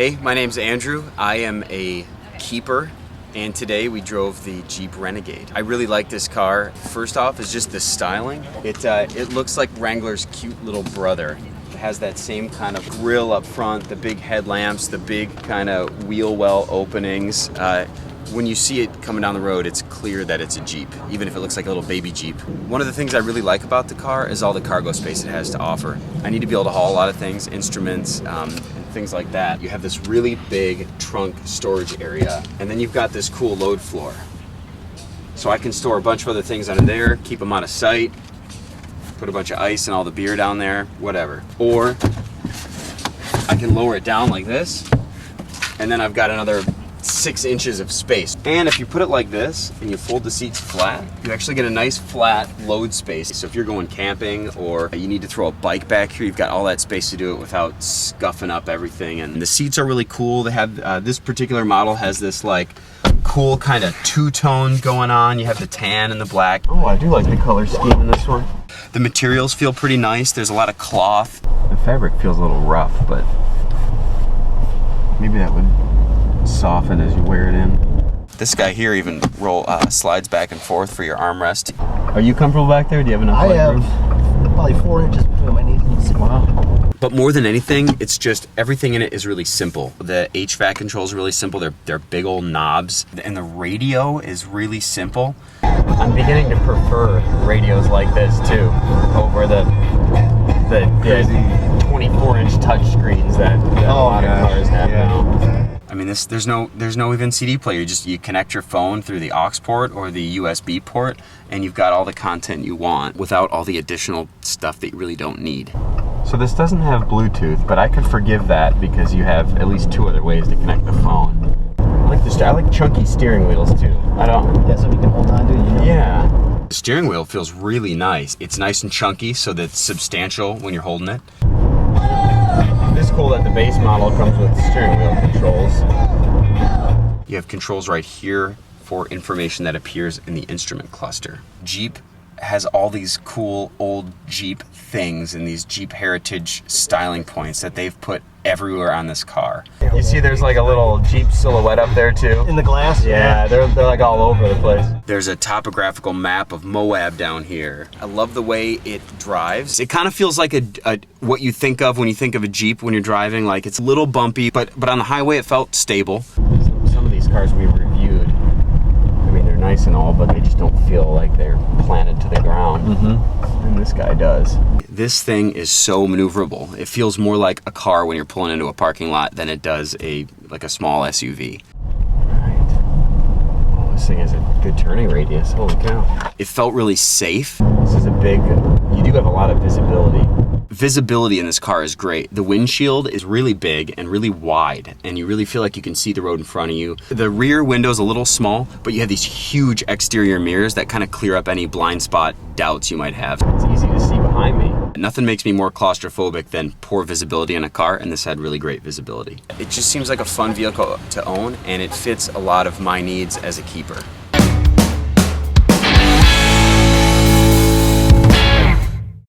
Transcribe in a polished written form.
Hey, my name's Andrew. I am a keeper, and today we drove the Jeep Renegade. I really like this car. First off is just the styling. It looks like Wrangler's cute little brother. It has that same kind of grille up front, the big headlamps, the big kind of wheel well openings. When you see it coming down the road, it's clear that it's a Jeep, even if it looks like a little baby Jeep. One of the things I really like about the car is all the cargo space it has to offer. I need to be able to haul a lot of things, instruments, and things like that. You have this really big trunk storage area, and then you've got this cool load floor. So I can store a bunch of other things under there, keep them out of sight, put a bunch of ice and all the beer down there, whatever. Or I can lower it down like this, and then I've got another 6 inches of space. And if you put it like this and you fold the seats flat, you actually get a nice flat load space. So if you're going camping or you need to throw a bike back here, you've got all that space to do it without scuffing up everything. And the seats are really cool. They have this particular model has this like cool kind of two-tone going on. You have the tan and the black. Oh, I do like the color scheme in this one. The materials feel pretty nice. There's a lot of cloth. The fabric feels a little rough, but maybe that would soften as you wear it in. This guy here even slides back and forth for your armrest. Are you comfortable back there? Do you have enough leg room? I have probably 4 inches between my knees. Wow. But more than anything, it's just everything in it is really simple. The HVAC controls are really simple. They're big old knobs, and the radio is really simple. I'm beginning to prefer radios like this too, over the 24-inch touch screens that a lot of cars have now. I mean, there's no even CD player. You connect your phone through the aux port or the USB port, and you've got all the content you want without all the additional stuff that you really don't need. So this doesn't have Bluetooth, but I could forgive that because you have at least 2 other ways to connect the phone. I like chunky steering wheels too. Yeah, so you can hold on to it. You know? Yeah. The steering wheel feels really nice. It's nice and chunky, so that it's substantial when you're holding it. It's cool that the base model comes with steering wheel controls. You have controls right here for information that appears in the instrument cluster. Jeep has all these cool old Jeep things and these Jeep heritage styling points that they've put everywhere on this car. You see there's like a little Jeep silhouette up there too. In the glass? Yeah, they're like all over the place. There's a topographical map of Moab down here. I love the way it drives. It kind of feels like what you think of when you think of a Jeep when you're driving. Like it's a little bumpy, but on the highway it felt stable. Some of these cars we've reviewed, I mean they're nice and all, but they just don't feel like they're planted to the ground. And this guy does. This thing is so maneuverable. It feels more like a car when you're pulling into a parking lot than it does like a small SUV. Right. Oh, this thing has a good turning radius. Holy cow. It felt really safe. This is you do have a lot of visibility. Visibility in this car is great. The windshield is really big and really wide, and you really feel like you can see the road in front of you. The rear window's a little small, but you have these huge exterior mirrors that kind of clear up any blind spot doubts you might have. It's easy to see behind me. Nothing makes me more claustrophobic than poor visibility in a car, and this had really great visibility. It just seems like a fun vehicle to own, and it fits a lot of my needs as a keeper.